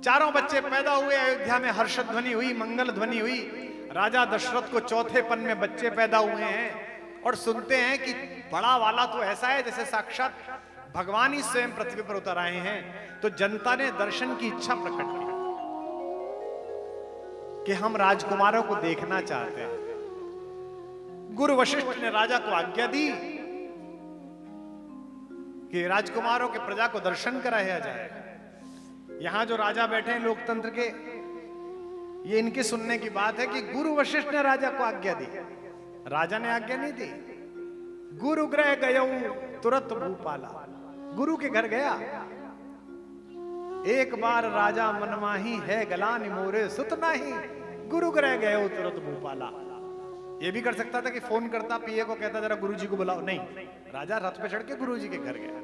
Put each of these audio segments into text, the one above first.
चारों बच्चे पैदा हुए, अयोध्या में हर्ष ध्वनि हुई, मंगल ध्वनि हुई। राजा दशरथ को चौथे पन में बच्चे पैदा हुए हैं और सुनते हैं कि बड़ा वाला तो ऐसा है जैसे साक्षात भगवान ही स्वयं पृथ्वी पर उतर आए हैं। तो जनता ने दर्शन की इच्छा प्रकट की कि हम राजकुमारों को देखना चाहते हैं। गुरु वशिष्ठ ने राजा को आज्ञा दी कि राजकुमारों के प्रजा को दर्शन कराया जाए। यहां जो राजा बैठे हैं लोकतंत्र के, ये इनके सुनने की बात है कि गुरु वशिष्ठ ने राजा को आज्ञा दी। राजा ने आज्ञा नहीं दी। गुरु गृह गयो तुरंत भूपाला। गुरु के घर गया, एक बार राजा मनमाही है गलान मोरे सुत नाही। गुरु गृह गयो तुरंत भूपाला। ये भी कर सकता था कि फोन करता पीए को, कहता जरा गुरुजी को बुलाओ। नहीं, राजा रथ पे चढ़ के गुरुजी के घर गया।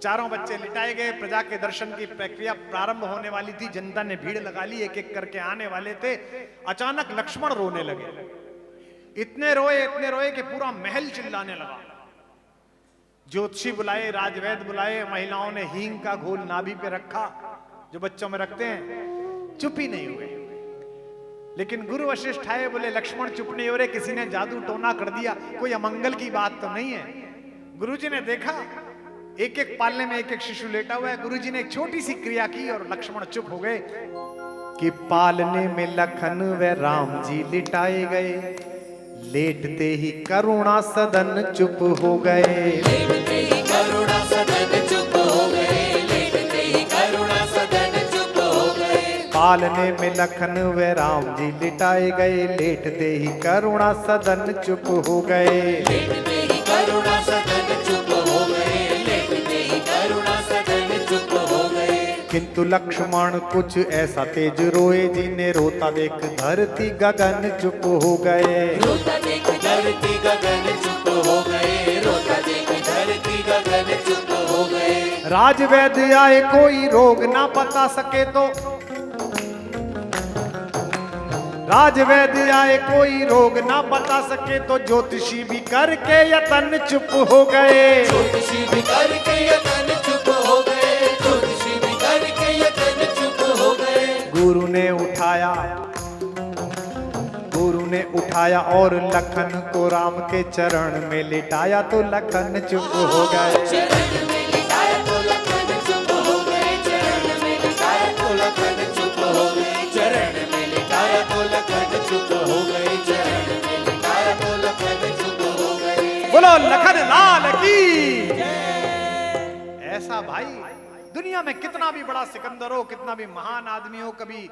चारों बच्चे लिटाए गए। प्रजा के दर्शन की प्रक्रिया प्रारंभ होने वाली थी। जनता ने भीड़ लगा ली, एक एक करके आने वाले थे। अचानक लक्ष्मण रोने लगे। इतने रोए कि पूरा महल चिल्लाने लगा। ज्योतिषी बुलाए, राजवैद्य बुलाए, महिलाओं ने हींग का घोल नाभि पे रखा जो बच्चों में रखते हैं। चुप ही नहीं हुए। लेकिन गुरु वशिष्ठ आए, बोले लक्ष्मण चुप नहीं हो रहे, किसी ने जादू टोना कर दिया, कोई अमंगल की बात तो नहीं है। गुरुजी ने देखा एक एक पालने में एक एक शिशु लेटा हुआ है। गुरुजी ने एक छोटी सी क्रिया की और लक्ष्मण चुप हो गए कि पालने में लखन व राम जी लिटाए गए। लेटते ही करुणा सदन चुप हो गए। लेटते ही करुणा सदन चुप हो गए। लेटते ही करुणा सदन चुप हो गए। पालने में लखन व राम जी लिटाए गए। लेटते ही करुणा सदन चुप हो गए। लेटते ही करुणा सदन चुप हो गए। लेटते ही करुणा सदन चुप हो गए। किंतु लक्ष्मण कुछ ऐसा तेज रोए, जिन्हें रोता देख धरती गगन चुप हो गए। रोता देख धरती गगन चुप हो गए। रोता देख धरती गगन चुप हो गए। राजवैद्य आए, कोई रोग ना बता सके तो। राजवैद्य आए, कोई रोग ना बता सके तो। ज्योतिषी भी करके यतन चुप हो गए। ज्योतिषी भी करके यतन चुप हो गए। ज्योतिषी भी करके यतन चुप हो गए। गुरु ने उठाया और लखन को राम के चरण में लिटाया तो लखन चुप हो गए। चरण में लिटाया तो लखन चुप हो गए। चरण में लिटाया तो लखन चुप हो गए। चरण में लिटाया तो लखन चुप हो गए। चरण में लिटाया तो लखन चुप हो गए। बोलो लखन लाल की। ऐसा भाई दुनिया में कितना भी बड़ा सिकंदर हो, कितना भी महान आदमी हो, कभी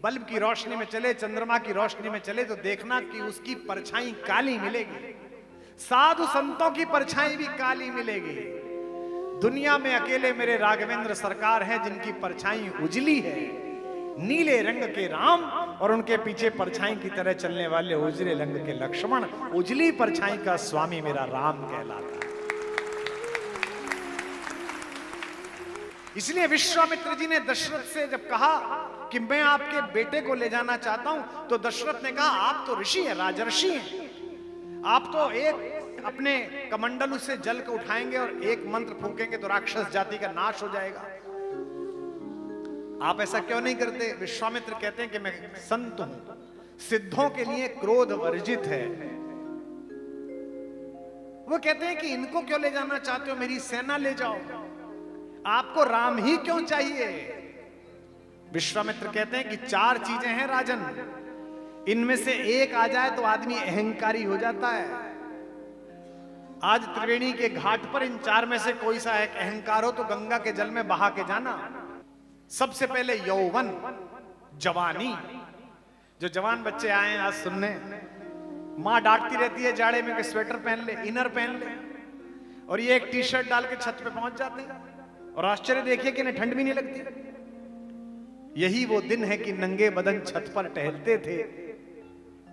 बल्ब की रोशनी में चले, चंद्रमा की रोशनी में चले तो देखना कि उसकी परछाई काली मिलेगी। साधु संतों की परछाई भी काली मिलेगी। दुनिया में अकेले मेरे राघवेंद्र सरकार हैं जिनकी परछाई उजली है, नीले रंग के राम, और उनके पीछे परछाई की तरह चलने वाले उजले रंग के लक्ष्मण। उजली परछाई का स्वामी मेरा राम कहलाता है। इसलिए विश्वामित्र जी ने दशरथ से जब कहा कि मैं आपके बेटे को ले जाना चाहता हूं, तो दशरथ ने कहा आप तो ऋषि हैं, राजर्षि हैं। आप तो एक अपने कमंडलू से जल को उठाएंगे और एक मंत्र फूकेंगे तो राक्षस जाति का नाश हो जाएगा। आप ऐसा क्यों नहीं करते? विश्वामित्र कहते हैं कि मैं संत हूं, सिद्धों के लिए क्रोध वर्जित है। वो कहते हैं कि इनको क्यों ले जाना चाहते हो, मेरी सेना ले जाओ। आपको राम ही क्यों चाहिए? विश्वामित्र कहते हैं कि चार चीजें हैं राजन, इनमें से एक आ जाए तो आदमी अहंकारी हो जाता है। आज त्रिवेणी के घाट पर इन चार में से कोई सा एक अहंकार हो तो गंगा के जल में बहा के जाना। सबसे पहले यौवन, जवानी। जो जवान बच्चे आए हैं आज सुनने, मां डांटती रहती है जाड़े में कि स्वेटर पहन ले, इनर पहन ले, और ये एक टी शर्ट डाल के छत पे पहुंच जाते हैं और आश्चर्य देखिए कि इन्हें ठंड भी नहीं लगती। यही वो दिन है कि नंगे बदन छत पर टहलते थे।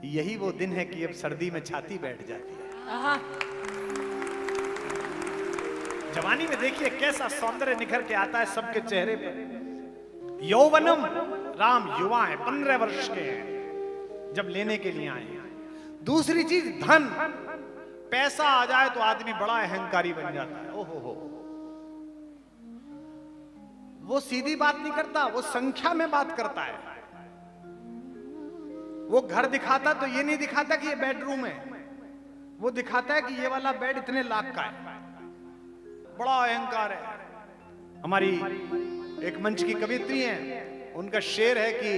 यही वो दिन है कि अब सर्दी में छाती बैठ जाती है। जवानी में देखिए कैसा सौंदर्य निखर के आता है सबके चेहरे पर। यौवनम, राम युवा है, 15 वर्ष के हैं जब लेने के लिए आए हैं। दूसरी चीज धन, पैसा आ जाए तो आदमी बड़ा अहंकारी बन जाता है। ओहो हो, वो सीधी बात नहीं करता, वो संख्या में बात करता है। वो घर दिखाता तो ये नहीं दिखाता कि ये बेडरूम है, वो दिखाता है कि ये वाला बेड इतने लाख का है। बड़ा अहंकार है। हमारी एक मंच की कवियत्री हैं, उनका शेर है कि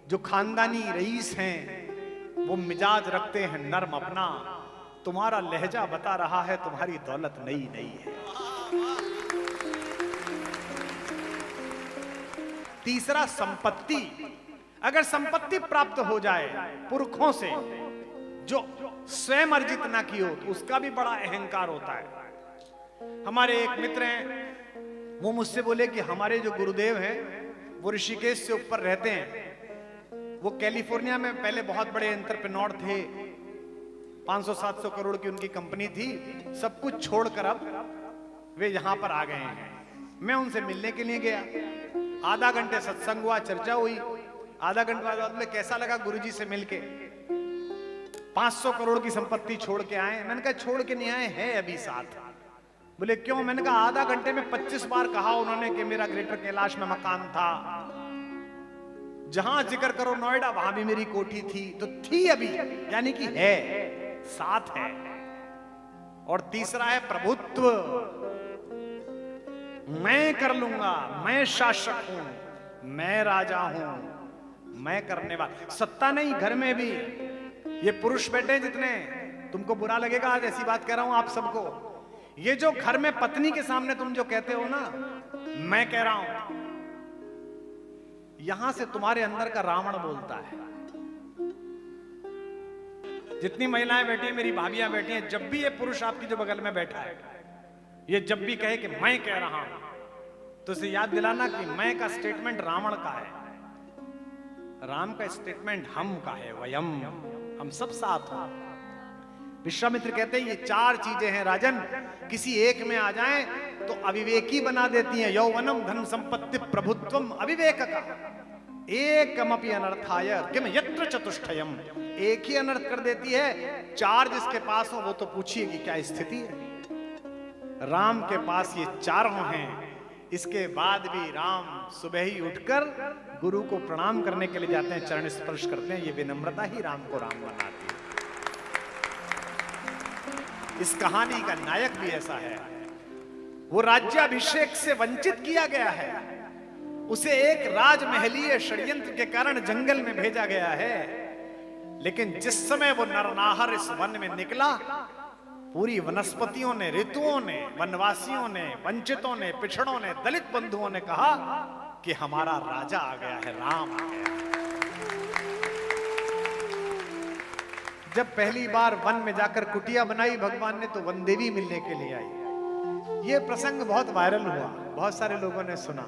जो खानदानी रईस हैं वो मिजाज रखते हैं नर्म अपना, तुम्हारा लहजा बता रहा है तुम्हारी दौलत नई नई है। तीसरा संपत्ति। अगर संपत्ति प्राप्त हो जाए पुरखों से जो स्वयं अर्जित ना की हो तो उसका भी बड़ा अहंकार होता है। हमारे एक मित्र हैं, वो मुझसे बोले कि हमारे जो गुरुदेव हैं वो ऋषिकेश से ऊपर रहते हैं। वो कैलिफोर्निया में पहले बहुत बड़े एंटरप्रेन्योर थे, 500-700 करोड़ की उनकी कंपनी थी। सब कुछ छोड़कर अब वे यहां पर आ गए हैं। मैं उनसे मिलने के लिए गया, आधा घंटे सत्संग हुआ, चर्चा हुई। आधा घंटे बाद में कैसा लगा गुरुजी से मिलके? 500 करोड़ की संपत्ति छोड़ के आए। मैंने कहा छोड़ के नहीं आए, है अभी साथ। बोले क्यों? मैंने कहा आधा घंटे में 25 बार कहा उन्होंने कि मेरा ग्रेटर कैलाश में मकान था, जहां जिक्र करो नोएडा वहां भी मेरी कोठी थी। तो थी अभी, यानी कि है, साथ है। और तीसरा है प्रभुत्व। मैं कर लूंगा, मैं शासक हूं, मैं राजा हूं, मैं करने वाला। सत्ता नहीं, घर में भी ये पुरुष बैठे जितने, तुमको बुरा लगेगा आज ऐसी बात कह रहा हूं आप सबको, ये जो घर में पत्नी के सामने तुम जो कहते हो ना मैं कह रहा हूं, यहां से तुम्हारे अंदर का रावण बोलता है। जितनी महिलाएं बैठी हैं, मेरी भाभियां बैठी हैं, जब भी ये पुरुष आपकी जो बगल में बैठा है ये जब भी कहे कि मैं कह रहा हूं तो उसे याद दिलाना कि मैं का स्टेटमेंट रावण का है, राम का स्टेटमेंट हम का है, वयम, हम सब साथ हैं। विश्वामित्र कहते हैं ये चार चीजें हैं राजन, किसी एक में आ जाएं तो अविवेकी बना देती हैं। यौवनम धन संपत्ति प्रभुत्वम अविवेक का एकमपि अनर्थाय किम यत्र चतुष्टयम, एक ही अनर्थ कर देती है। चार जिसके पास हो वो तो पूछिए कि क्या स्थिति है। राम के पास ये चारों हैं। इसके बाद भी राम सुबह ही उठकर गुरु को प्रणाम करने के लिए जाते हैं, चरण स्पर्श करते हैं। ये विनम्रता ही राम को राम बनाती है। इस कहानी का नायक भी ऐसा है। वो राज्याभिषेक से वंचित किया गया है, उसे एक राजमहलीय षड्यंत्र के कारण जंगल में भेजा गया है। लेकिन जिस समय वो नरनाहर इस वन में निकला, पूरी वनस्पतियों ने, ऋतुओं ने, वनवासियों ने, वंचितों ने, पिछड़ों ने, दलित बंधुओं ने कहा कि हमारा राजा आ गया है, राम आ गया है। जब पहली बार वन में जाकर कुटिया बनाई भगवान ने, तो वनदेवी मिलने के लिए आई। यह प्रसंग बहुत वायरल हुआ, बहुत सारे लोगों ने सुना।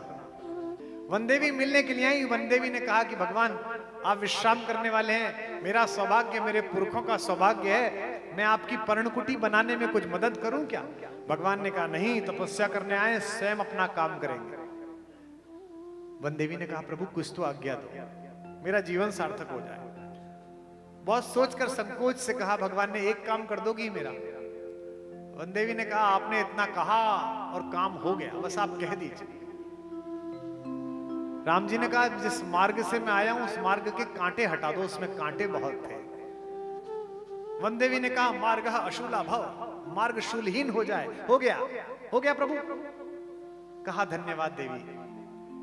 वनदेवी मिलने के लिए आई। वनदेवी ने कहा कि भगवान आप विश्राम करने वाले हैं, मेरा सौभाग्य, मेरे पुरखों का सौभाग्य है, मैं आपकी पर्णकुटी बनाने में कुछ मदद करूं क्या? भगवान ने कहा नहीं, तपस्या करने आए, स्वयं अपना काम करेंगे। वनदेवी ने कहा प्रभु कुछ तो आज्ञा दो, मेरा जीवन सार्थक हो जाए। बहुत सोचकर संकोच से कहा भगवान ने, एक काम कर दोगी मेरा? वनदेवी ने कहा आपने इतना कहा और काम हो गया, बस आप कह दीजिए। राम जी ने कहा जिस मार्ग से मैं आया हूं उस मार्ग के कांटे हटा दो, उसमें कांटे बहुत थे। वनदेवी ने कहा मार्ग अशूला भव, मार्ग शूलहीन हो जाए। हो गया, हो गया प्रभु। कहा धन्यवाद देवी।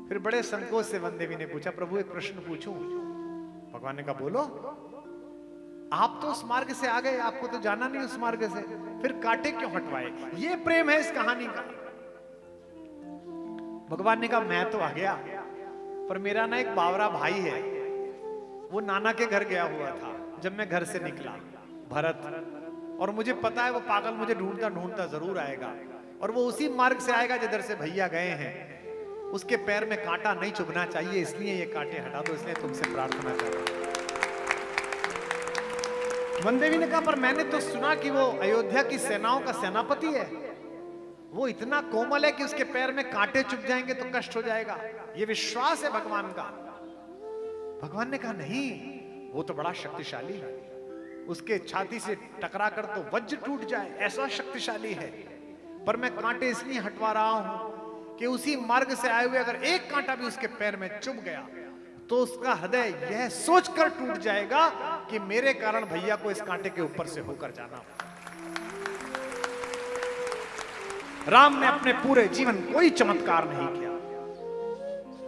फिर बड़े संकोच से वनदेवी ने पूछा प्रभु एक प्रश्न पूछूं? भगवान ने कहा बोलो। आप तो उस मार्ग से आ गए, आपको तो जाना नहीं उस मार्ग से, फिर कांटे क्यों हटवाए? ये प्रेम है इस कहानी का। भगवान ने कहा मैं तो आ गया, पर मेरा ना एक बावरा भाई है, वो नाना के घर गया हुआ था जब मैं घर से निकला, भरत, और मुझे पता है वो पागल मुझे ढूंढता ढूंढता जरूर आएगा, और वो उसी मार्ग से आएगा जिधर से भैया गए हैं। उसके पैर में कांटा नहीं चुभना चाहिए, इसलिए ये कांटे हटा दो, इसलिए तुमसे प्रार्थना कर रहा हूं। वनदेवी ने कहा पर मैंने तो सुना कि वो अयोध्या की सेनाओं का सेनापति है, वो इतना कोमल है कि उसके पैर में कांटे चुभ जाएंगे तो कष्ट हो जाएगा, ये विश्वास है भगवान का। भगवान ने कहा नहीं, वो तो बड़ा शक्तिशाली है, उसके छाती से टकरा कर तो वज्र टूट जाए, ऐसा शक्तिशाली है। पर मैं कांटे इसलिए हटवा रहा हूं कि उसी मार्ग से आए हुए अगर एक कांटा भी उसके पैर में चुभ गया तो उसका हृदय यह सोचकर टूट जाएगा कि मेरे कारण भैया को इस कांटे के ऊपर से होकर जाना। राम ने अपने पूरे जीवन कोई चमत्कार नहीं किया।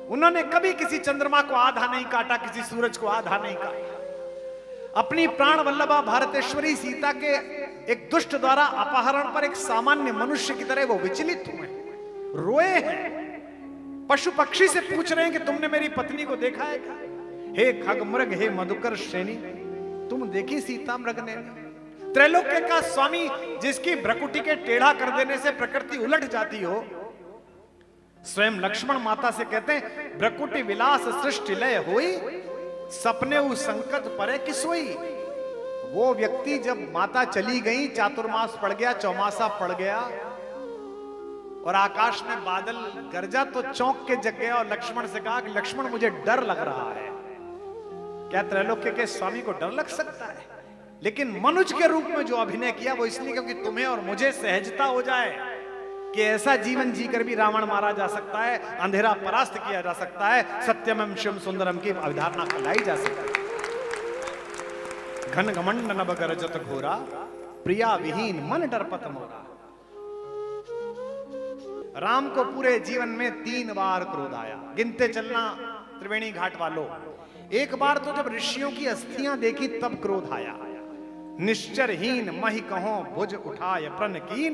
उन्होंने कभी किसी चंद्रमा को आधा नहीं काटा, किसी सूरज को आधा नहीं काटा। अपनी प्राण वल्लभा भारतेश्वरी सीता के एक दुष्ट द्वारा अपहरण पर एक सामान्य मनुष्य की तरह वो विचलित हुए, रोए हैं, पशु पक्षी से पूछ रहे हैं कि तुमने मेरी पत्नी को देखा है क्या? हे खग मृग, हे मधुकर श्रेणी, तुम देखी सीता मृग ने? त्रैलोक्य का स्वामी जिसकी भ्रकुटी के टेढ़ा कर देने से प्रकृति उलट जाती हो, स्वयं लक्ष्मण माता से कहते हैं भ्रकुटी विलास सृष्टि लय होई, सपने उस संकट परे कि सोई। वो व्यक्ति जब माता चली गई, चातुर्मास पड़ गया, चौमासा पड़ गया और आकाश में बादल गरजा तो चौंक के जग गया और लक्ष्मण से कहा कि लक्ष्मण मुझे डर लग रहा है। क्या त्रैलोक्य के स्वामी को डर लग सकता है? लेकिन मनुष्य के रूप में जो अभिनय किया वो इसलिए क्योंकि तुम्हें और मुझे सहजता हो जाए कि ऐसा जीवन जीकर भी रावण मारा जा सकता है, अंधेरा परास्त किया जा सकता है, सत्यमं शिवम सुंदरम की अवधारणा फैलाई जा सकती है। घन घमंड नभ गरजत घोरा, प्रिया विहीन मन डरपत मोरा। राम को पूरे जीवन में 3 बार क्रोध आया। गिनते चलना त्रिवेणी घाट वालों, एक बार तो जब ऋषियों की अस्थियां देखी तब क्रोध आया। निश्चरहीन महि कहो भुज उठाय प्रण कीन,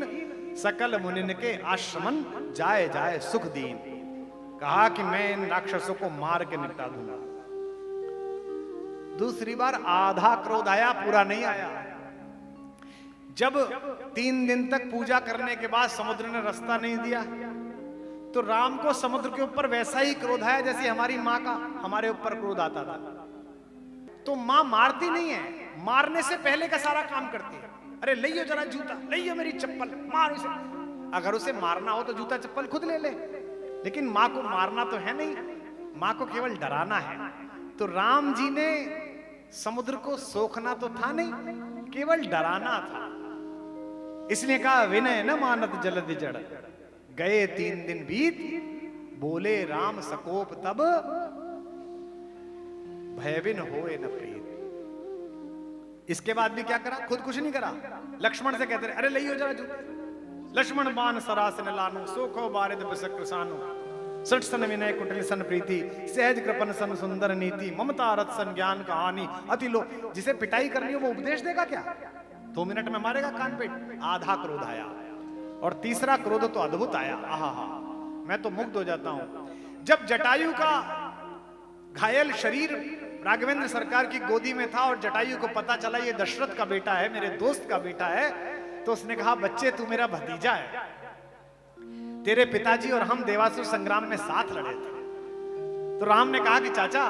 सकल मुनिन के आश्रमन जाए जाए सुख दीन। कहा कि मैं इन राक्षसों को मार के निपटा दूंगा। दूसरी बार आधा क्रोध आया, पूरा नहीं आया। जब 3 दिन तक पूजा करने के बाद समुद्र ने रास्ता नहीं दिया तो राम को समुद्र के ऊपर वैसा ही क्रोध आया जैसे हमारी माँ का हमारे ऊपर क्रोध आता था। तो माँ मारती नहीं है, मारने से पहले का सारा काम करती है। अरे लइयो जरा जूता, लइयो मेरी चप्पल, मार उसे। अगर उसे मारना हो तो जूता चप्पल खुद ले ले, लेकिन माँ को मारना तो है नहीं, माँ को केवल डराना है। तो राम जी ने समुद्र को सोखना तो था नहीं, केवल डराना था। इसलिए कहा विनय न मानत जलधि जड़, गए 3 दिन बीत, बोले राम सकोप तब, भयविन होए न प्रीत। इसके बाद भी क्या करा? खुद कुछ नहीं करा, लक्ष्मण से कहते रहे अरे लइयो जरा जूते। लक्ष्मण बाण सरास न लानो, सोखो बारिद बिसक सानो, सठ सन विनय कुटिल सन प्रीति, सहज कृपन सन सुंदर नीति, ममता रथ सन ज्ञान कहानी अति लो। जिसे पिटाई करनी हो वो उपदेश देगा क्या? 2 मिनट में मारेगा कान पे। आधा क्रोध आया। और तीसरा क्रोध तो अद्भुत आया। आहा, मैं तो मुग्ध हो जाता हूं। जब जटायु का घायल शरीर राघवेंद्र सरकार की गोदी में था और जटायु को पता चला ये दशरथ का बेटा है, मेरे दोस्त का बेटा है, तो उसने कहा बच्चे तू मेरा भतीजा है, तेरे पिताजी और हम देवासुर संग्राम में साथ लड़े थे। तो राम ने कहा कि चाचा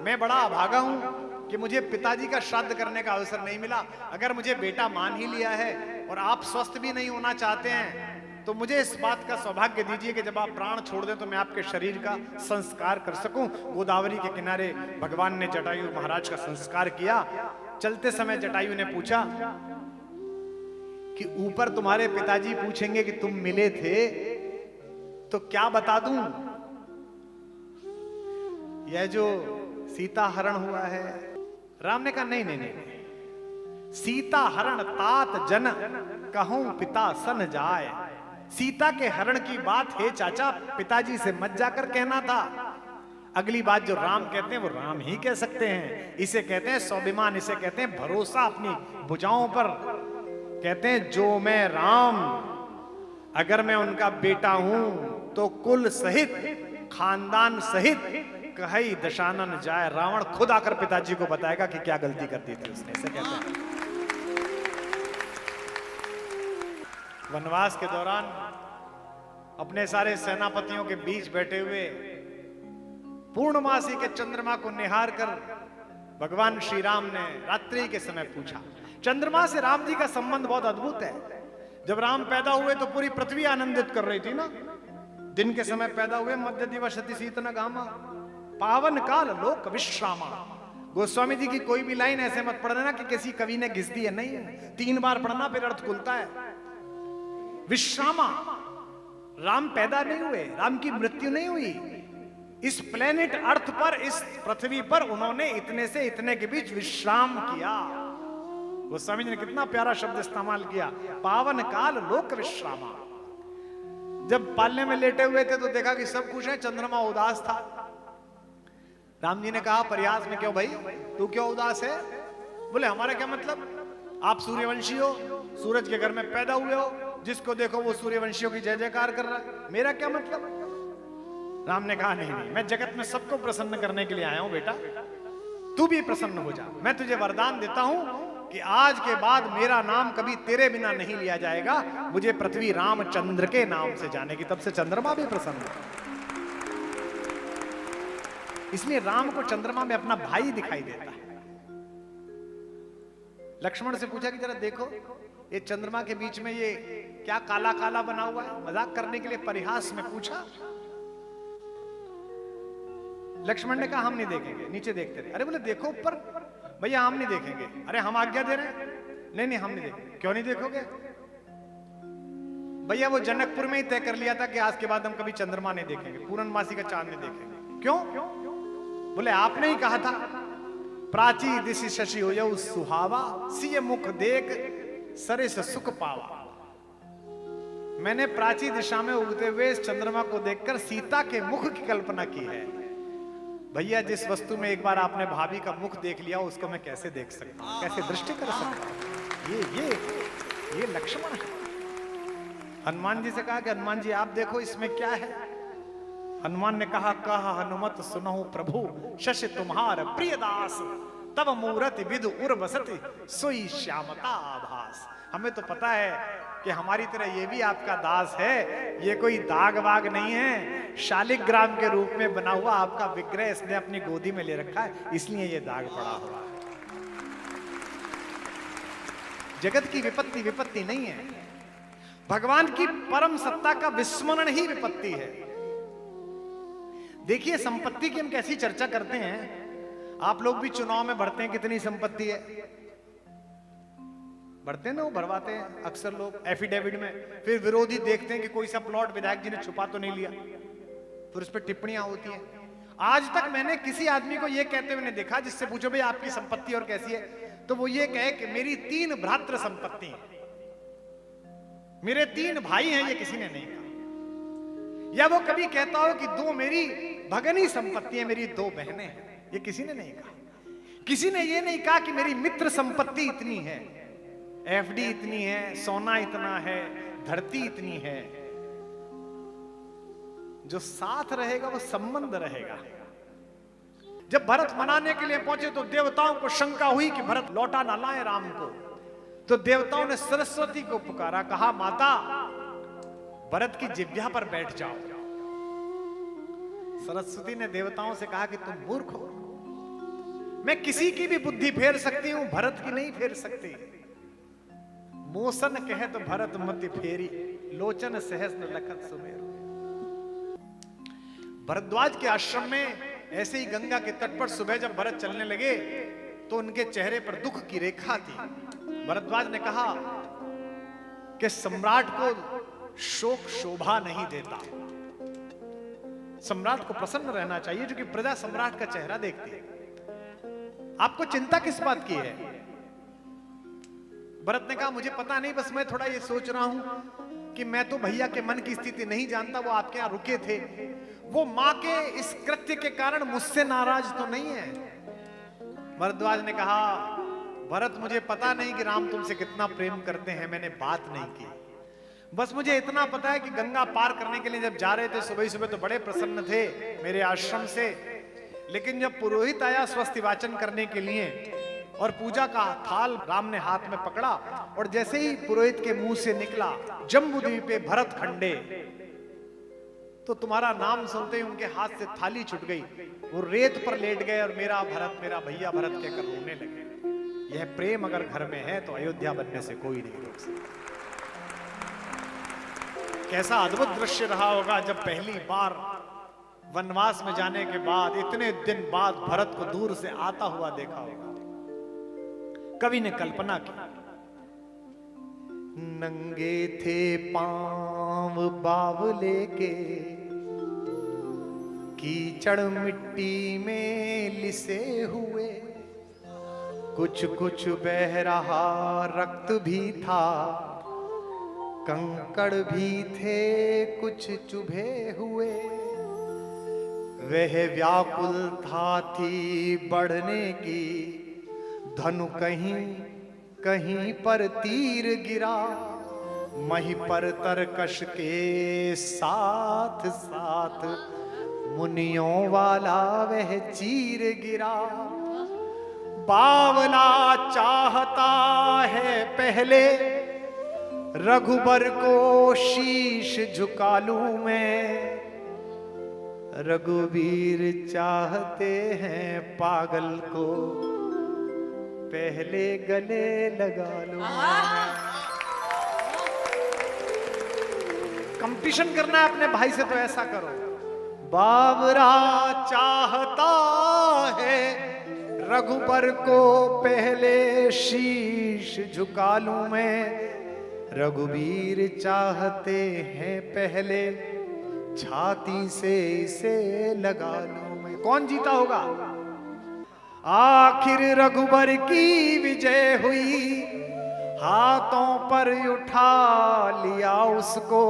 मैं बड़ा अभागा हूं कि मुझे पिताजी का श्राद्ध करने का अवसर नहीं मिला। अगर मुझे बेटा मान ही लिया है और आप स्वस्थ भी नहीं होना चाहते हैं तो मुझे इस बात का सौभाग्य दीजिए कि जब आप प्राण छोड़ दें तो मैं आपके शरीर का संस्कार कर सकूं। गोदावरी के किनारे भगवान ने जटायु महाराज का संस्कार किया। चलते समय जटायु ने पूछा कि ऊपर तुम्हारे पिताजी पूछेंगे कि तुम मिले थे तो क्या बता दूं? यह जो सीता हरण हुआ है। राम ने कहा नहीं नहीं नहीं, सीता हरण तात जन कहूं पिता सन जाए। सीता के हरण की बात है चाचा, पिताजी से मत जाकर कहना था। अगली बात जो राम कहते हैं वो राम ही कह सकते हैं। इसे कहते हैं स्वाभिमान, इसे कहते हैं भरोसा अपनी भुजाओं पर। कहते हैं जो मैं राम, अगर मैं उनका बेटा हूं तो कुल सहित खानदान सहित कहीं दशानन जाए। रावण खुद आकर पिताजी को बताएगा कि क्या गलती कर दी थी उसने। इसे कहते हैं वनवास के दौरान अपने सारे सेनापतियों के बीच बैठे हुए पूर्णमासी के चंद्रमा को निहार कर भगवान श्री राम ने रात्रि के समय पूछा। चंद्रमा से राम जी का संबंध बहुत अद्भुत है। जब राम पैदा हुए तो पूरी पृथ्वी आनंदित कर रही थी ना। दिन के समय पैदा हुए, मध्य दिवसति शीतन गामा, पावन काल लोक विश्रामा। गोस्वामी जी की कोई भी लाइन ऐसे मत पढ़ना कि किसी कवि ने घिस दी है, नहीं है। 3 बार पढ़ना फिर अर्थ खुलता है। विश्रामा राम पैदा नहीं हुए, राम की मृत्यु नहीं हुई। इस प्लेनेट अर्थ पर, इस पृथ्वी पर उन्होंने इतने से इतने के बीच विश्राम किया। गोस्वामी जी ने कितना प्यारा शब्द इस्तेमाल किया, पावन काल लोक विश्रामा। जब पालने में लेटे हुए थे तो देखा कि सब खुश है, चंद्रमा उदास था। राम जी ने कहा प्रयास में, क्यों भाई तू क्यों उदास है? बोले हमारा क्या मतलब, आप सूर्यवंशी हो, सूरज के घर में पैदा हुए हो, जिसको देखो वो सूर्यवंशियों की जय जयकार कर रहा है, मेरा क्या मतलब? राम ने कहा नहीं नहीं, मैं जगत में सबको प्रसन्न करने के लिए आया हूं बेटा, तू भी प्रसन्न हो जा। मैं तुझे वरदान देता हूं कि आज के बाद मेरा नाम कभी तेरे बिना नहीं लिया जाएगा, मुझे पृथ्वी रामचंद्र के नाम से जाने की। तब से चंद्रमा भी प्रसन्न है। इसलिए राम को चंद्रमा में अपना भाई दिखाई देता है। लक्ष्मण से पूछा कि जरा देखो ये चंद्रमा के बीच में ये क्या काला काला बना हुआ है, मजाक करने के लिए परिहास में पूछा। लक्ष्मण ने कहा हम नहीं देखेंगे, नीचे देखते रहे। अरे बोले देखो ऊपर। भैया हम नहीं देखेंगे। अरे हम आज्ञा दे रहे हैं। नहीं नहीं हम नहीं देखेंगे। क्यों नहीं देखोगे? भैया वो जनकपुर में ही तय कर लिया था कि आज के बाद हम कभी चंद्रमा नहीं देखेंगे, पूर्णमासी का चांद नहीं देखेंगे। क्यों? बोले आपने ही कहा था प्राची दिशि शशि हो सुहावा, सिय मुख देख सरिस सुख पावा। मैंने प्राची दिशा में उगते हुए इस चंद्रमा को देखकर सीता के मुख की कल्पना की है। भैया जिस वस्तु में एक बार आपने भाभी का मुख देख लिया उसको मैं कैसे देख सकता हूं, कैसे दृष्टि कर सकता हूं? ये लक्ष्मण है। हनुमान जी से कहा कि हनुमान जी आप देखो इसमें क्या है। हनुमान ने कहा हनुमत सुनहु प्रभु, शशि तुम्हार प्रिय दास, तब मूरति विदु उर्वसति सोई श्यामता आभास। हमें तो पता है कि हमारी तरह ये भी आपका दास है, ये कोई दाग वाग नहीं है, शालिग्राम के रूप में बना हुआ आपका विग्रह इसने अपनी गोदी में ले रखा है, इसलिए ये दाग पड़ा हुआ है। जगत की विपत्ति विपत्ति नहीं है, भगवान की परम सत्ता का विस्मरण ही विपत्ति है। देखिए संपत्ति की हम कैसी चर्चा करते हैं। आप लोग भी चुनाव में भरते हैं, कितनी संपत्ति है भरते हैं ना, वो भरवाते हैं अक्सर लोग एफिडेविट में। फिर विरोधी देखते हैं कि कोई सा प्लॉट विधायक जी ने छुपा तो नहीं लिया, फिर उस पर टिप्पणियां होती हैं। आज तक मैंने किसी आदमी को यह कहते हुए नहीं देखा, जिससे पूछो भाई आपकी संपत्ति और कैसी है, तो वो ये कहे कि मेरी 3 भ्रातृ संपत्ति है, मेरे 3 भाई हैं, ये किसी ने नहीं कहा। या वो कभी कहता हो कि 2 मेरी भगनी संपत्ति है, मेरी 2 बहनें हैं, ये किसी ने नहीं कहा। किसी ने ये नहीं कहा कि मेरी मित्र संपत्ति इतनी है, एफडी इतनी है, सोना इतना है, धरती इतनी है। जो साथ रहेगा वो संबंध रहेगा। जब भरत मनाने के लिए पहुंचे तो देवताओं को शंका हुई कि भरत लौटा ना लाए राम को, तो देवताओं ने सरस्वती को पुकारा, कहा माता भरत की जिह्वा पर बैठ जाओ। सरस्वती ने देवताओं से कहा कि तुम मूर्ख हो, मैं किसी की भी बुद्धि फेर सकती हूं, भरत की नहीं फेर सकती। मोसन कहे तो भरत मति फेरी, लोचन सहस न लखत सुमेरु। भरद्वाज के आश्रम में ऐसे ही गंगा के तट पर सुबह जब भरत चलने लगे तो उनके चेहरे पर दुख की रेखा थी। भरद्वाज ने कहा कि सम्राट को शोक शोभा नहीं देता, सम्राट को प्रसन्न रहना चाहिए, क्योंकि प्रजा सम्राट का चेहरा देखती है। आपको चिंता किस बात की है? भरत ने कहा मुझे पता नहीं, बस मैं थोड़ा ये सोच रहा हूं कि मैं तो भैया के मन की स्थिति नहीं जानता, वो आपके यहां रुके थे, वो मां के इस कृत्य के कारण मुझसे नाराज तो नहीं है। भरद्वाज ने कहा भरत मुझे पता नहीं कि राम तुमसे कितना प्रेम करते हैं, मैंने बात नहीं की, बस मुझे इतना पता है कि गंगा पार करने के लिए जब जा रहे थे सुबह सुबह तो बड़े प्रसन्न थे मेरे आश्रम से, लेकिन जब पुरोहित आया स्वस्ति वाचन करने के लिए और पूजा का थाल राम ने हाथ में पकड़ा, और जैसे ही पुरोहित के मुंह से निकला जम्बूद्वीप पे भरत खंडे, तो तुम्हारा नाम सुनते ही उनके हाथ से थाली छूट गई, वो रेत पर लेट गए और मेरा भरत, मेरा भैया भरत कहकर रोने लगे। यह प्रेम अगर घर में है तो अयोध्या बनने से कोई नहीं रोक सकता। कैसा अद्भुत दृश्य रहा होगा जब पहली बार वनवास में जाने के बाद इतने दिन बाद भरत को दूर से आता हुआ देखा होगा। कवि ने कल्पना की, नंगे थे पांव राम बावले के कीचड़ मिट्टी में लिसे हुए, कुछ कुछ बह रहा रक्त भी था, कंकड़ भी थे कुछ चुभे हुए। वह व्याकुल था थी बढ़ने की, धनु कहीं कहीं पर तीर गिरा, मही पर तरकश के साथ साथ मुनियों वाला वह चीर गिरा। बावला चाहता है पहले रघुबर को शीश झुका लूं मैं, रघुवीर चाहते हैं पागल को पहले गले लगा लूं। कंपटीशन करना है अपने भाई से तो ऐसा करो। बावरा चाहता है रघुबर को पहले शीश झुका लूं मैं, रघुवीर चाहते हैं पहले छाती से इसे लगा लूं मैं। कौन जीता होगा? आखिर रघुबर की विजय हुई, हाथों पर उठा लिया उसको,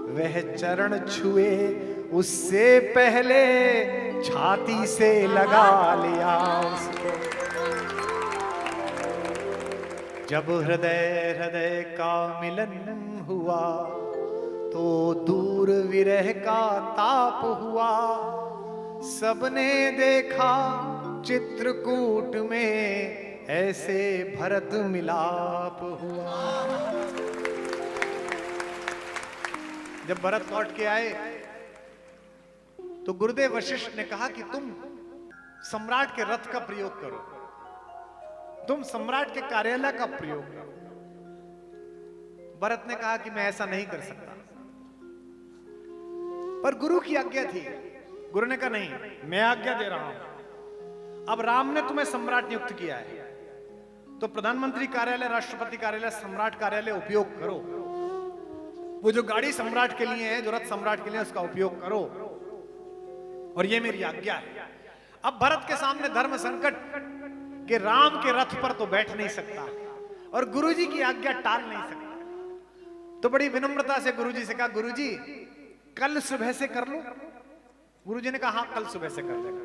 वह चरण छुए उससे पहले छाती से लगा लिया उसको। जब हृदय हृदय का मिलन हुआ तो दूर विरह का ताप हुआ, सबने देखा चित्रकूट में ऐसे भरत मिलाप हुआ। जब भरत लौट के आए तो गुरुदेव वशिष्ठ ने कहा कि तुम सम्राट के रथ का प्रयोग करो, तुम सम्राट के कार्यालय का प्रयोग करो। भरत ने कहा कि मैं ऐसा नहीं कर सकता, पर गुरु की आज्ञा थी। गुरु ने कहा नहीं, मैं आज्ञा दे रहा हूं। अब राम ने तुम्हें सम्राट नियुक्त किया है तो प्रधानमंत्री कार्यालय, राष्ट्रपति कार्यालय, सम्राट कार्यालय उपयोग करो। वो जो गाड़ी सम्राट के लिए है, जो रथ सम्राट के लिए, उसका उपयोग करो, और ये मेरी आज्ञा है। अब भरत के सामने धर्म संकट कि राम के रथ पर तो बैठ नहीं सकता और गुरुजी की आज्ञा टाल नहीं सकता, तो बड़ी विनम्रता से गुरुजी से कहा, गुरुजी कल सुबह से कर लो। गुरुजी ने कहा हाँ, कल सुबह से कर लेगा।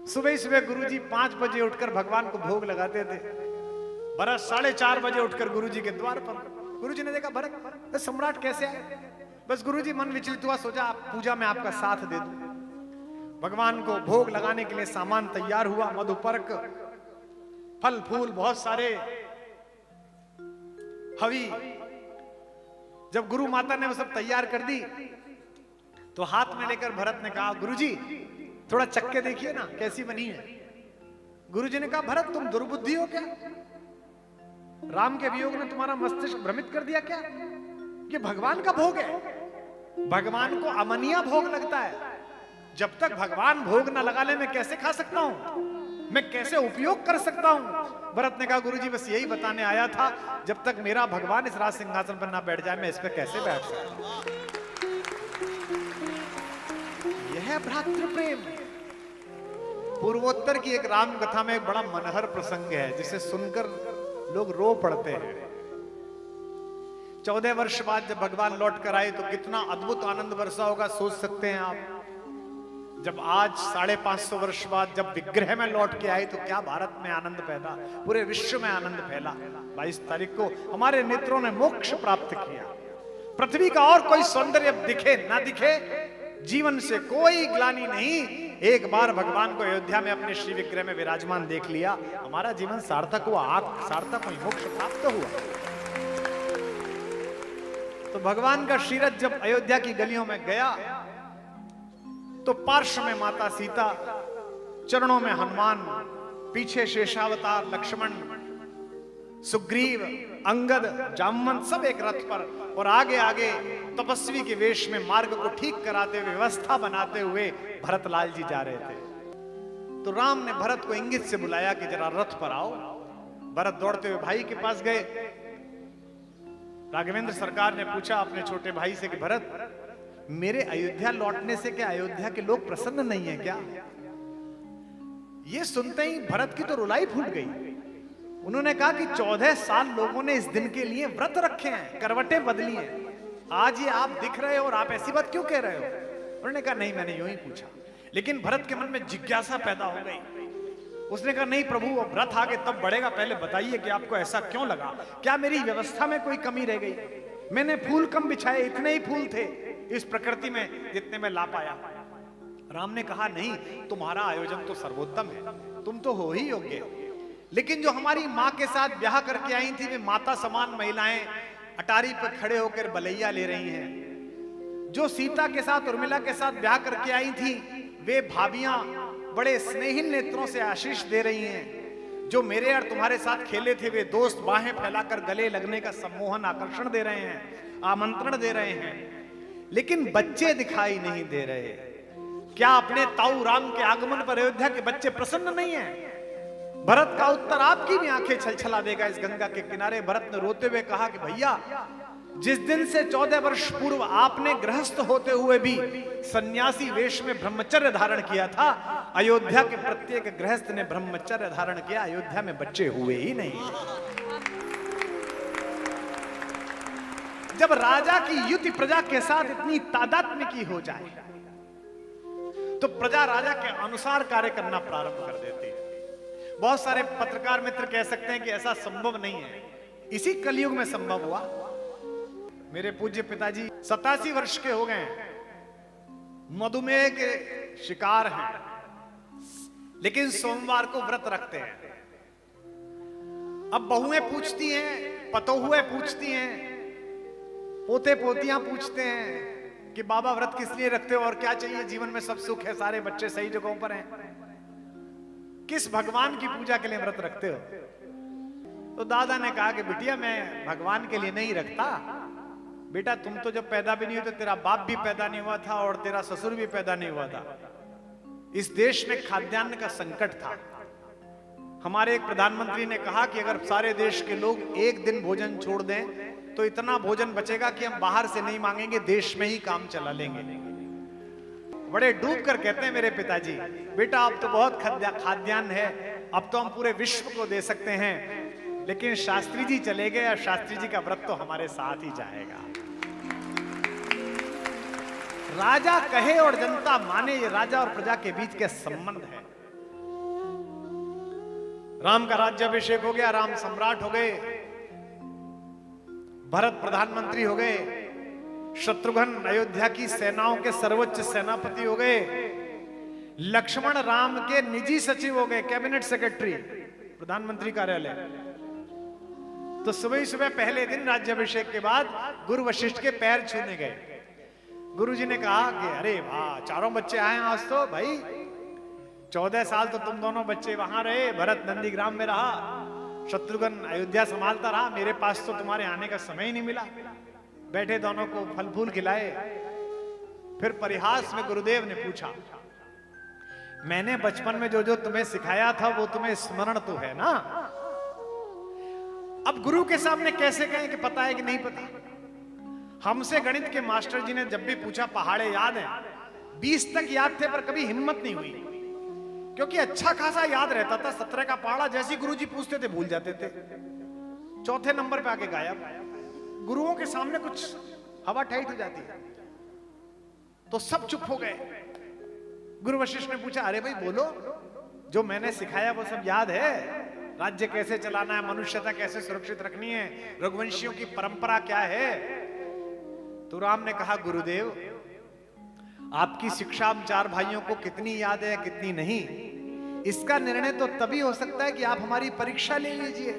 सुबह सुबह गुरुजी 5 बजे उठकर भगवान को भोग लगाते थे। भरत 4:30 बजे उठकर गुरुजी के द्वार पर। गुरुजी ने देखा भरत सम्राट कैसे आए। बस गुरुजी मन विचलित हुआ, सोचा आप पूजा में आपका साथ दे दूं। भगवान को भोग लगाने के लिए सामान तैयार हुआ, मधुपर्क, फल फूल बहुत सारे, हवी। जब गुरु माता ने वो सब तैयार कर दी तो हाथ में लेकर भरत ने कहा, गुरुजी थोड़ा चक्के देखिए ना कैसी बनी है। गुरुजी ने कहा, भरत तुम दुर्बुद्धि हो क्या? राम के वियोग ने तुम्हारा मस्तिष्क भ्रमित कर दिया क्या? ये भगवान का भोग है, भगवान को अमनिया भोग लगता है। जब तक भगवान भोग ना लगा ले मैं कैसे खा सकता हूं, मैं कैसे उपयोग कर सकता हूं? भरत ने कहा, गुरुजी बस यही बताने आया था, जब तक मेरा भगवान इस राज सिंहासन पर ना बैठ जाए मैं इस पर कैसे बैठ सकता? यह है भ्रातृ प्रेम। पूर्वोत्तर की एक राम कथा में एक बड़ा मनहर प्रसंग है जिसे सुनकर लोग रो पड़ते हैं। 14 वर्ष बाद जब भगवान लौट कर आए तो कितना अद्भुत आनंद बरसा होगा, सोच सकते हैं आप। जब आज 550 वर्ष बाद जब विग्रह में लौट के आए तो क्या भारत में आनंद पैदा, पूरे विश्व में आनंद फैला। 22 तारीख को हमारे नेत्रों ने मोक्ष प्राप्त किया। पृथ्वी का और कोई सौंदर्य अब दिखे ना दिखे, जीवन से कोई ग्लानि नहीं। एक बार भगवान को अयोध्या में अपने श्री विग्रह में विराजमान देख लिया, हमारा जीवन सार्थक हुआ, आत्म सार्थक हुई, मोक्ष प्राप्त हुआ। तो भगवान का श्रीरथ जब अयोध्या की गलियों में गया तो पार्श्व में माता सीता, चरणों में हनुमान, पीछे शेषावतार, लक्ष्मण, सुग्रीव, अंगद, जामवंत सब एक रथ पर, और आगे आगे तपस्वी के वेश में मार्ग को ठीक कराते हुए, व्यवस्था बनाते हुए भरतलाल जी जा रहे थे। तो राम ने भरत को इंगित से बुलाया कि जरा रथ पर आओ। भरत दौड़ते हुए भाई के पास गए। राघवेंद्र सरकार ने पूछा अपने छोटे भाई से कि भरत, मेरे अयोध्या लौटने से क्या अयोध्या के लोग प्रसन्न नहीं है क्या? ये सुनते ही भरत की तो रुलाई फूट गई। उन्होंने कहा कि 14 साल लोगों ने इस दिन के लिए व्रत रखे हैं, करवटें बदली हैं, आज ये आप दिख रहे हो और आप ऐसी बात क्यों कह रहे हो? उन्होंने कहा नहीं, मैंने यूं ही पूछा। लेकिन भरत के मन में जिज्ञासा पैदा हो गई। उसने कहा नहीं प्रभु, वो व्रत आगे तब बढ़ेगा, पहले बताइए कि आपको ऐसा क्यों लगा? क्या मेरी व्यवस्था में कोई कमी रह गई? मैंने फूल कम बिछाए, इतने ही फूल थे इस प्रकृति में जितने में ला पाया। राम ने कहा नहीं, तुम्हारा आयोजन तो सर्वोत्तम है, तुम तो हो ही योग्य। लेकिन जो हमारी माँ के साथ ब्याह करके आई थी, वे माता समान महिलाएं अटारी पर खड़े होकर बलैया ले रही हैं। जो सीता के साथ उर्मिला के साथ ब्याह करके आई थी, वे भाभियां बड़े स्नेही नेत्रों से आशीष दे रही हैं। जो मेरे और तुम्हारे साथ खेले थे, वे दोस्त बाहें फैलाकर गले लगने का सम्मोहन आकर्षण दे रहे हैं, आमंत्रण दे रहे हैं। लेकिन बच्चे दिखाई नहीं दे रहे। क्या अपने ताऊ राम के आगमन पर अयोध्या के बच्चे प्रसन्न नहीं हैं? भरत का उत्तर आपकी भी आंखें छलछला देगा। इस गंगा के किनारे भरत ने रोते हुए कहा कि भैया, जिस दिन से 14 वर्ष पूर्व आपने गृहस्थ होते हुए भी सन्यासी वेश में ब्रह्मचर्य धारण किया था, अयोध्या के प्रत्येक गृहस्थ ने ब्रह्मचर्य धारण किया, अयोध्या में बच्चे हुए ही नहीं। जब राजा की युति प्रजा के साथ इतनी तादात्म्य की हो जाए, तो प्रजा राजा के अनुसार कार्य करना प्रारंभ कर देती है। बहुत सारे पत्रकार मित्र कह सकते हैं कि ऐसा संभव नहीं है, इसी कलयुग में संभव हुआ। मेरे पूज्य पिताजी 87 वर्ष के हो गए, मधुमेह के शिकार हैं, लेकिन सोमवार को व्रत रखते हैं। अब बहुएं पूछती हैं, पतोहुएं पूछती हैं, पोते पोतियां पूछते हैं कि बाबा व्रत किस लिए रखते हो और क्या चाहिए जीवन में? सब सुख है, सारे बच्चे सही जगहों पर हैं, किस भगवान की पूजा के लिए व्रत रखते हो? तो दादा ने कहा कि बिटिया, मैं भगवान के लिए नहीं रखता। बेटा, तुम तो जब पैदा भी नहीं हुए तो तेरा बाप भी पैदा नहीं हुआ था और तेरा ससुर भी पैदा नहीं हुआ था। इस देश में खाद्यान्न का संकट था। हमारे एक प्रधानमंत्री ने कहा कि अगर सारे देश के लोग एक दिन भोजन छोड़ दें तो इतना भोजन बचेगा कि हम बाहर से नहीं मांगेंगे, देश में ही काम चला लेंगे। बड़े डूब कर कहते हैं मेरे पिताजी, बेटा अब तो बहुत खाद्यान्न है, अब तो हम पूरे विश्व को दे सकते हैं। लेकिन शास्त्री जी चले गए और शास्त्री जी का व्रत तो हमारे साथ ही जाएगा। राजा कहे और जनता माने, ये राजा और प्रजा के बीच के संबंध है। राम का राज्याभिषेक हो गया, राम सम्राट हो गए, भरत प्रधानमंत्री हो गए, शत्रुघ्न अयोध्या की सेनाओं के सर्वोच्च सेनापति हो गए, लक्ष्मण राम के निजी सचिव हो गए, कैबिनेट सेक्रेटरी, प्रधानमंत्री कार्यालय। तो सुबह ही सुबह पहले दिन राज्याभिषेक के बाद गुरु वशिष्ठ के पैर छूने गए। गुरुजी ने कहा कि अरे वाह, चारों बच्चे आए हैं आज तो। भाई 14 साल तो तुम दोनों बच्चे वहां रहे, भरत नंदीग्राम में रहा, शत्रुघ्न अयोध्या संभालता रहा, मेरे पास तो तुम्हारे आने का समय ही नहीं मिला। बैठे दोनों को फल फूल खिलाए। फिर परिहास में गुरुदेव ने पूछा, मैंने बचपन में जो जो तुम्हें सिखाया था वो तुम्हें स्मरण तो है ना? अब गुरु के सामने कैसे कहें कि पता है कि नहीं पता? हमसे गणित के मास्टर जी ने जब भी पूछा पहाड़े याद है, 20 तक याद थे, पर कभी हिम्मत नहीं हुई, क्योंकि अच्छा खासा याद रहता था। 17 का पहाड़ा जैसी गुरुजी पूछते थे भूल जाते थे, चौथे नंबर पे आके गायब। गुरुओं के सामने कुछ हवा टाइट हो जाती है तो सब चुप हो गए। गुरु वशिष्ठ ने पूछा, अरे भाई बोलो, जो मैंने सिखाया वो सब याद है? राज्य कैसे चलाना है, मनुष्यता कैसे सुरक्षित रखनी है, रघुवंशियों की परंपरा क्या है? तो राम ने कहा, गुरुदेव आपकी शिक्षा हम 4 भाइयों को कितनी याद है कितनी नहीं, इसका निर्णय तो तभी हो सकता है कि आप हमारी परीक्षा ले लीजिए,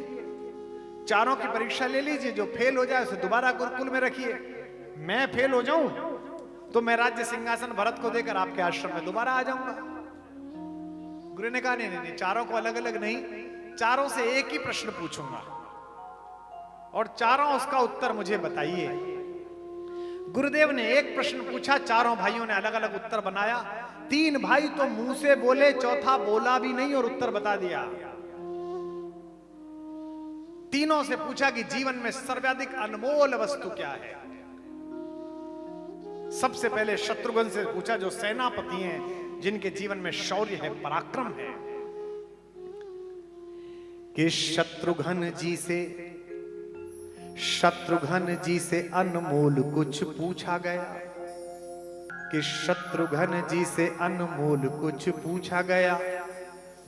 चारों की परीक्षा ले लीजिए। जो फेल हो जाए उसे दोबारा गुरुकुल में रखिए। मैं फेल हो जाऊं तो मैं राज्य सिंहासन भरत को देकर आपके आश्रम में दोबारा आ जाऊंगा। गुरु ने कहा, नहीं, चारों को अलग अलग नहीं, चारों से एक ही प्रश्न पूछूंगा और चारों उसका उत्तर मुझे बताइए। गुरुदेव ने एक प्रश्न पूछा, चारों भाइयों ने अलग अलग उत्तर बनाया। 3 भाई तो मुंह से बोले, चौथा बोला भी नहीं और उत्तर बता दिया। तीनों से पूछा कि जीवन में सर्वाधिक अनमोल वस्तु क्या है। सबसे पहले शत्रुघ्न से पूछा, जो सेनापति हैं, जिनके जीवन में शौर्य है, पराक्रम है, कि शत्रुघ्न जी से अनमोल कुछ पूछा गया, कि शत्रुघ्न जी से अनमोल कुछ पूछा गया।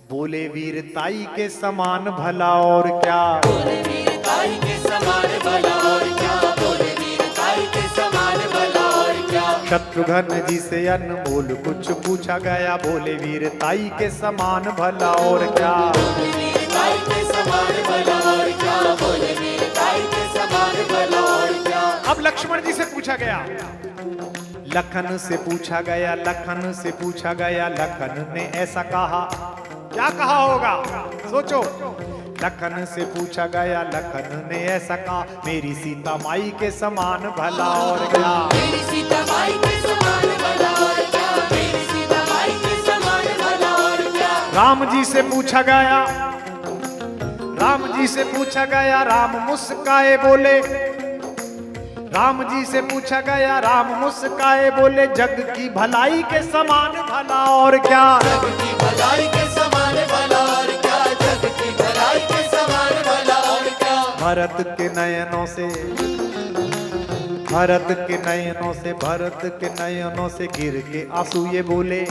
बोले वीरताई के समान भला और क्या, बोले वीरताई के समान भला और क्या, बोले वीरताई के समान भला और क्या। शत्रुघ्न जी से अनमोल कुछ पूछा गया, बोले वीरताई के समान भला और क्या, बोले वीरताई के समान भला और क्या, बोले वीरताई के समान भला और क्या। अब लक्ष्मण जी से पूछा गया, लखन से पूछा गया, लखन से पूछा गया। लखन ने ऐसा कहा, क्या कहा होगा सोचो। लखन से पूछा गया, लखन ने ऐसा कहा, मेरी सीता माई के समान भला और क्या, मेरी सीता माई के समान भला और क्या, मेरी सीता माई के समान भला और क्या। राम जी से पूछा गया, राम जी से पूछा गया, राम मुस्काए बोले, राम जी से पूछा गया, राम मुस्काए बोले, जग की भलाई के समान भला और क्या, जग की भलाई के समान भला और क्या, जग की भलाई के समान भला और क्या। भरत के नयनों से, भरत के नयनों से, भरत के नयनों से गिर के आंसू ये बोले,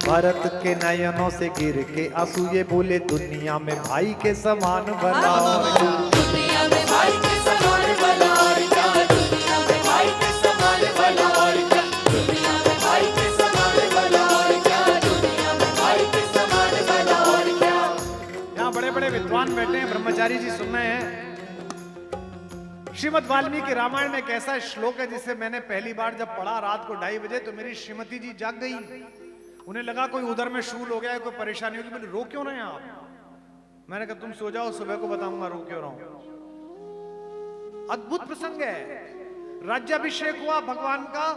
भरत के नयनों से गिर के आंसू ये बोले, दुनिया में भाई के समान भला और क्या, दुनिया में भाई के समान भला और क्या, दुनिया में भाई के समान भला और क्या, दुनिया में भाई के समान भला और क्या, दुनिया में भाई के समान भला और क्या। यहाँ बड़े बड़े विद्वान बैठे हैं, ब्रह्मचारी जी सुन रहे हैं। श्रीमद् वाल्मीकि रामायण में एक ऐसा श्लोक है जिसे मैंने पहली बार जब पढ़ा रात को 2:30 बजे, तो मेरी श्रीमती जी जाग गई। उन्हें लगा कोई उधर में शूल हो गया है, कोई परेशानी होगी। मैंने, रो क्यों रहे हैं आप? मैंने कहा तुम सो जाओ, सुबह को बताऊंगा रो क्यों रहा हूं। अद्भुत प्रसंग है। राज्याभिषेक हुआ भगवान का,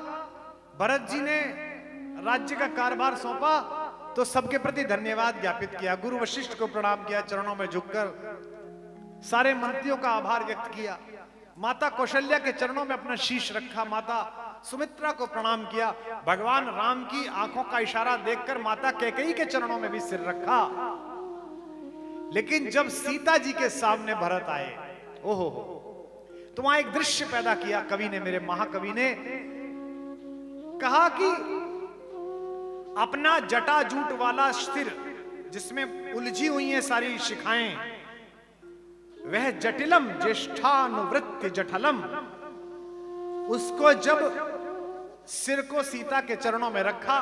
भरत जी ने राज्य का कारभार सौंपा, तो सबके प्रति धन्यवाद ज्ञापित किया, गुरु वशिष्ठ को प्रणाम किया, चरणों में झुककर सारे मंत्रियों का आभार व्यक्त किया, माता कौशल्या के चरणों में अपना शीश रखा, माता सुमित्रा को प्रणाम किया, भगवान राम की आंखों का इशारा देखकर माता कैकेयी के चरणों में भी सिर रखा। लेकिन जब सीता जी के सामने भरत आए, ओहो, तो वहां एक दृश्य पैदा किया कवि ने, मेरे महाकवि ने कहा कि अपना जटाजूट वाला सिर जिसमें उलझी हुई हैं सारी शिखाएं, वह जटिलम ज्येष्ठानुवृत्ति जठलम, उसको जब सिर को सीता के चरणों में रखा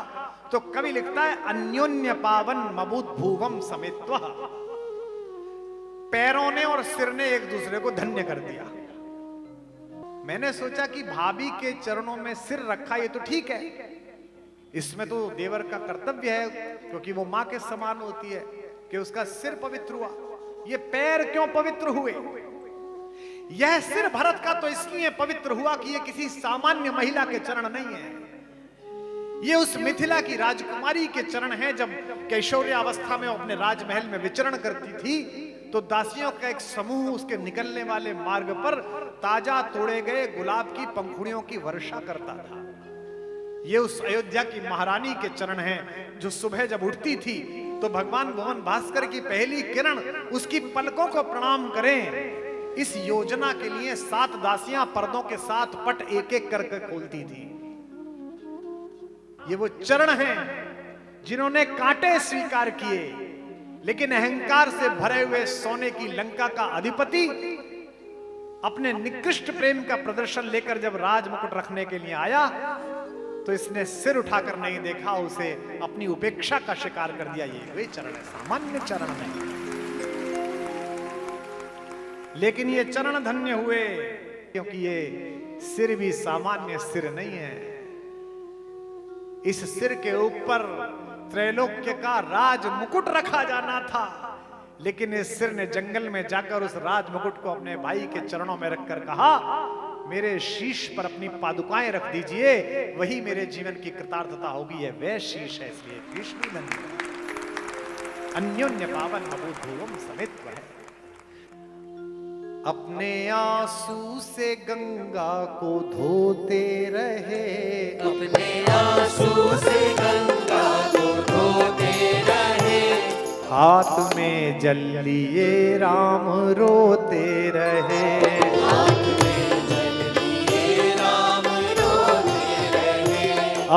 तो कवि लिखता है, अन्योन्य पावन मबूत भूवम समेत्वा, पैरों ने और सिर ने एक दूसरे को धन्य कर दिया। मैंने सोचा कि भाभी के चरणों में सिर रखा, ये तो ठीक है, इसमें तो देवर का कर्तव्य है, क्योंकि वो मां के समान होती है कि उसका सिर पवित्र हुआ। ये पैर क्यों पवित्र हुए? यह सिर भरत का तो इसलिए पवित्र हुआ कि ये किसी सामान्य महिला के चरण नहीं है, ये उस मिथिला की राजकुमारी के चरण हैं। जब कैशोर्यावस्था में अपने राजमहल में विचरण करती थी तो दासियों का एक समूह उसके निकलने वाले मार्ग पर ताजा तोड़े गए गुलाब की पंखुड़ियों की वर्षा करता था। ये उस अयोध्या की महारानी के चरण हैं, जो सुबह जब उठती थी तो भगवान भुवन भास्कर की पहली किरण उसकी पलकों को प्रणाम करें, इस योजना के लिए 7 दासियां पर्दों के साथ पट एक एक करके खोलती थी। ये वो चरण हैं जिन्होंने कांटे स्वीकार किए, लेकिन अहंकार से भरे हुए सोने की लंका का अधिपति अपने निकृष्ट प्रेम का प्रदर्शन लेकर जब राजमुकुट रखने के लिए आया तो इसने सिर उठाकर नहीं देखा, उसे अपनी उपेक्षा का शिकार कर दिया। ये वे चरण है, सामान्य चरण नहीं। लेकिन ये चरण धन्य हुए क्योंकि ये सिर भी सामान्य सिर नहीं है। इस सिर के ऊपर त्रैलोक्य का राज मुकुट रखा जाना था, लेकिन इस सिर ने जंगल में जाकर उस राज मुकुट को अपने भाई के चरणों में रखकर कहा, मेरे शीश पर अपनी पादुकाएं रख दीजिए, वही मेरे जीवन की कृतार्थता होगी। है वह शीश है, इसलिए कृष्ण अन्योन्य पावन मबूत भूवम समित्व है। अपने आंसू से गंगा को धोते रहे, अपने आंसू से गंगा को धोते रहे, हाथ में जल लिए राम रोते रहे, हाथ में जल लिए राम रोते रहे,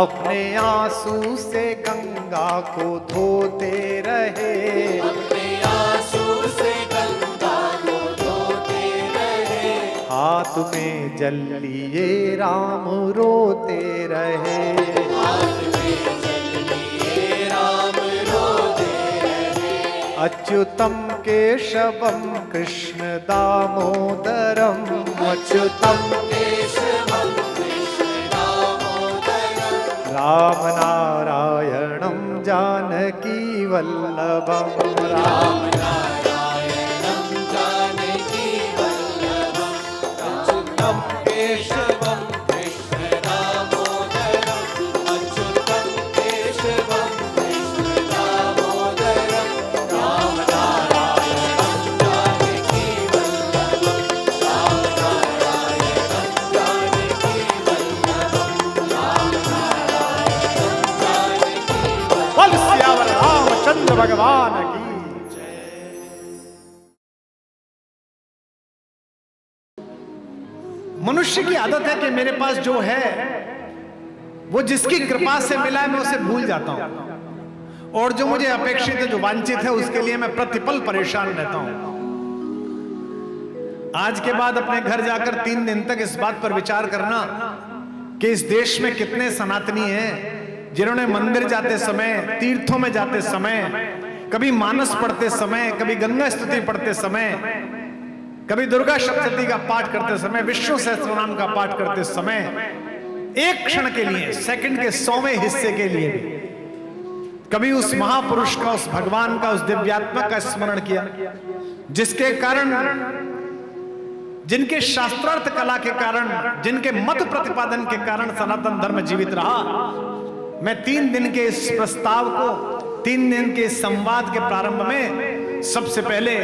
अपने आंसू से गंगा को धोते रहे, अपने आंसू से गंगा को धोते रहे, हाथ में जल लिए राम रोते रहे, हाथ में जल लिए राम रोते रहे, अच्युतम केशवम कृष्ण दामोदरम, अच्युतम केशवं कृष्ण दामोदरं, राम नारायणम जानकी वल्लभम, राम नारायणं जानकी वल्लभं, अच्युतं केशवं कृष्ण दामोदरं, अच्युतं केशवं कृष्ण दामोदरं, राम नारायणं जानकी वल्लभं, राम नारायणं जानकी वल्लभं, राम नारायणं जानकी वल्लभं। बोल सियावर रामचंद्र भगवान की। मनुष्य की आदत है कि मेरे पास जो है वो जिसकी कृपा से मिला है मैं उसे भूल जाता हूं, और जो मुझे अपेक्षित है, जो वांछित है, उसके लिए मैं प्रतिपल परेशान रहता हूं। आज के बाद अपने घर जाकर 3 दिन तक इस बात पर विचार करना कि इस देश में कितने सनातनी हैं जिन्होंने मंदिर जाते समय, तीर्थों में जाते समय, कभी मानस पढ़ते समय, कभी गंगा स्तुति पढ़ते समय, कभी दुर्गा सप्तशती का पाठ करते समय, विष्णु सहस्त्रनाम का पाठ करते समय, एक क्षण के लिए, सेकंड के 100वें हिस्से के लिए भी कभी उस महापुरुष का, उस भगवान का, उस दिव्यात्मा का स्मरण किया, जिसके कारण, जिनके शास्त्रार्थ कला के कारण, जिनके मत प्रतिपादन के कारण सनातन धर्म जीवित रहा। मैं 3 दिन के इस प्रस्ताव को, 3 दिन के इस संवाद के प्रारंभ में सबसे पहले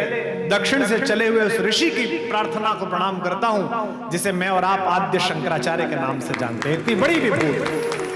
दक्षिण से चले हुए उस ऋषि की प्रार्थना को प्रणाम करता हूं, जिसे मैं और आप आद्य शंकराचार्य के नाम से जानते हैं। इतनी बड़ी विभूति